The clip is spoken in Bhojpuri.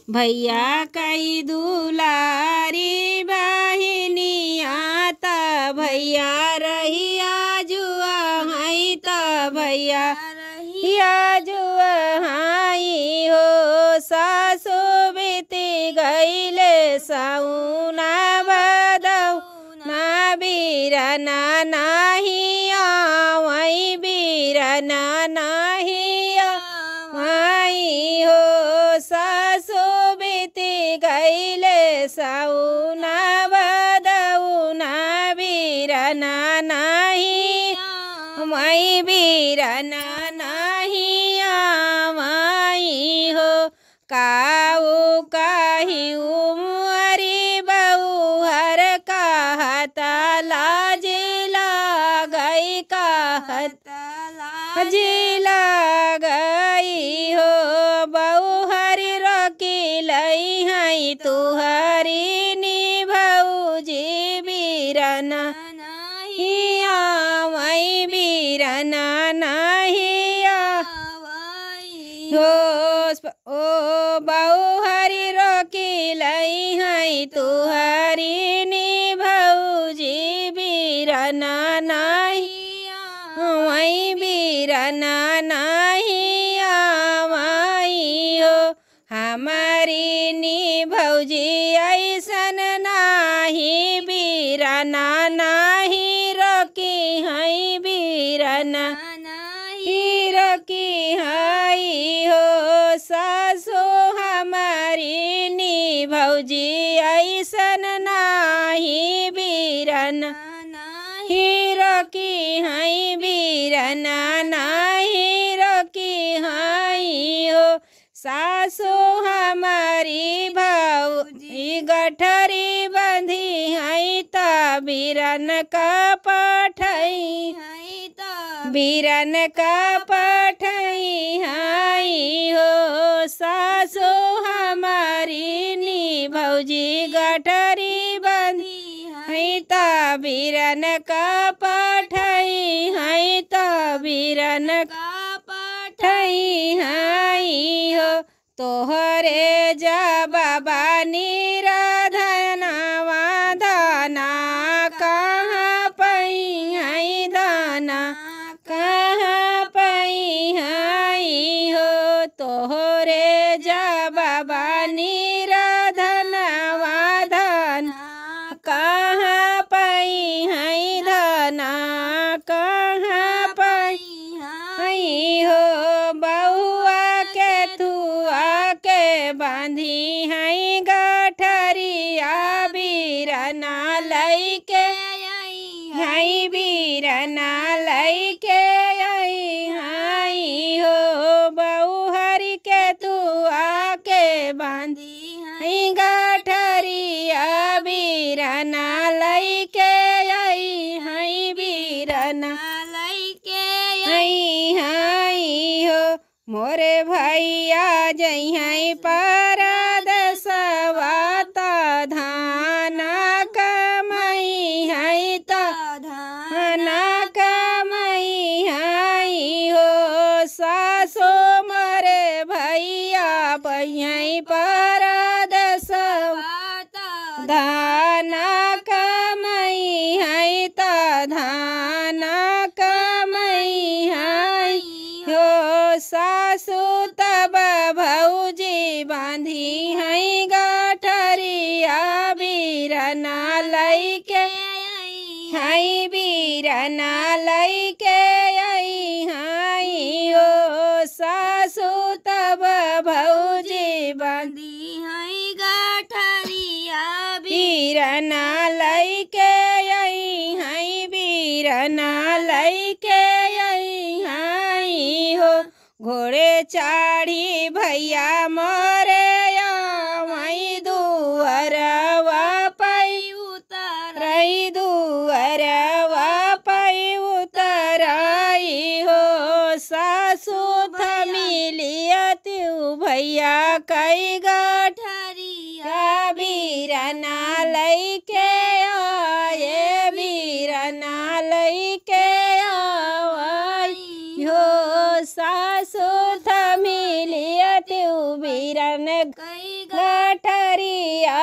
भैया कई दुलारी बहिनिया त भैया रहिया जुआ हई त भैया रहिया जुआ हई हो। सासु बीती गईले सौना बदौ ना बीरना नाही आवई बीरना नाही आवई हो। सासु बीती गईले सौना बदौ ना बीरना नाही आवई बीरना नाही आवई हो। काऊ काही उमरी बहू हर कहत लाज लागई कहत लाज लागई हो। बहू हरि रोकी लई हई तुहरी नी भौजी बीरना नाही आवई बीरना नाही आवई हो। ओ बहू हरि रोकी लई हई तुहरी नी भौजी बीरना नाही आवई बीरना नाही आवई हो। हमारी नी भौजी ऐसन नाही बीरना नाही रोकी हई बीरना नाही रोकी हई हो। सासु हमारी नी भौजी ऐसन नाही बीरना नाही रोकी हई बीरना नाही रोकी हई हो। सासु हमारी भौजी गठरी बंधी हई त बीरन का पठई हई त बीरन का पठई हई हो। सासु हमारी नी भौजी गठरी बंधी हई त बीरन का पठई हई त बीरन का पठई हई हो। तोहरे जा बाबा निराधनवा धना कहाँ पई हई धना कहाँ पई हई हो। तोहरे जा बाबा निराधनवा धना कहाँ पई हई धना कहाँ पई हई हो। बहुआ के थुआ के बांधी हई गठरिया बीरना लई के हई बीरना लई के हई हो। बहु हरि के थुआ के बांधी हई गठरिया बीरना लई के हई बीरना लई के हई हो। मोरे भैया जइहई परदेसवा त धान कमई हई त धान कमई हई हो। सासु मोरे भैया बइहई परदेसवा त धान कमई हई त धान कमई हई हो। सासु तब भौजी बांधी हई गठरिया बीरना लई के हई बीरना लई के हई हो। सासु तब भौजी बांधी हई गठरिया बीरना लई के हई बीरना लई के हई हो। घोड़े चाढ़ी भैया मोरे आवई दुअरवा पई उतरई दुअरवा पई उतरई हो। सासु थमिलियत्यु भैया कई गठरिया बीरना लई के आए बीरना लई के आई हो। सासु थमिलियत्यु बीरन गठरिया